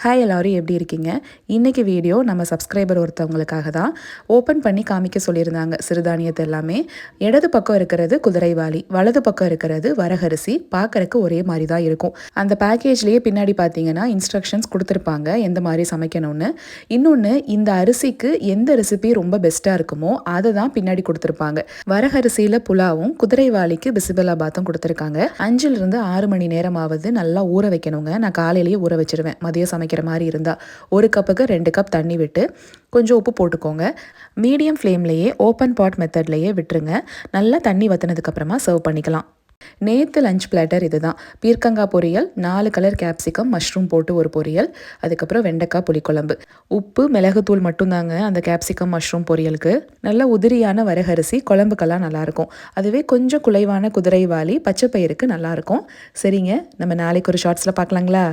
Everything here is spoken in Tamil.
ஹாய் எல்லோரும் எப்படி இருக்கீங்க? இன்றைக்கி வீடியோ நம்ம சப்ஸ்கிரைபர் ஒருத்தவங்களுக்காக தான் ஓப்பன் பண்ணி காமிக்க சொல்லியிருந்தாங்க. சிறுதானியத்தை எல்லாமே இடது பக்கம் இருக்கிறது குதிரைவாலி, வலது பக்கம் இருக்கிறது வரகரிசி. பார்க்குறக்கு ஒரே மாதிரி தான் இருக்கும். அந்த பேக்கேஜ்லேயே பின்னாடி பார்த்தீங்கன்னா இன்ஸ்ட்ரக்ஷன்ஸ் கொடுத்துருப்பாங்க எந்த மாதிரி சமைக்கணும்னு. இன்னொன்று, இந்த அரிசிக்கு எந்த ரெசிபி ரொம்ப பெஸ்ட்டாக இருக்குமோ அதை தான் பின்னாடி கொடுத்துருப்பாங்க. வரகரிசியில் புலாவும் குதிரைவாலிக்கு பிசிபெல்லாபாத்தும் கொடுத்துருக்காங்க. 5லிருந்து 6 மணி நேரமாவது நல்லா ஊற வைக்கணுங்க. நான் காலையிலேயே ஊற வச்சிருவேன். மதியம் சமைக்கிற மாதிரி இருந்தால் 1 கப்புக்கு 2 கப் தண்ணி விட்டு கொஞ்சம் உப்பு போட்டுக்கோங்க. மீடியம் ஃப்ளேம்லேயே ஓப்பன் பாட் மெத்தட்லேயே விட்டுருங்க. நல்லா தண்ணி வற்றினதுக்கப்புறமா சர்வ் பண்ணிக்கலாம். நேற்று லஞ்ச் பிளாட்டர் இது தான். பீர்க்கங்காய் பொரியல், 4 கலர் கேப்சிகம், மஷ்ரூம் போட்டு ஒரு பொரியல், அதுக்கப்புறம் வெண்டைக்காய் புளிக்குழம்பு. உப்பு மிளகுத்தூள் மட்டும்தாங்க அந்த கேப்சிகம் மஷ்ரூம் பொரியலுக்கு. நல்ல உதிரியான வரகரிசி குழம்புக்கெல்லாம் நல்லாயிருக்கும். அதுவே கொஞ்சம் குலைவான குதிரைவாலி பச்சை பயிருக்கு நல்லாயிருக்கும். சரிங்க, நம்ம நாளைக்கு ஒரு ஷார்ட்ஸில் பார்க்கலாங்களா?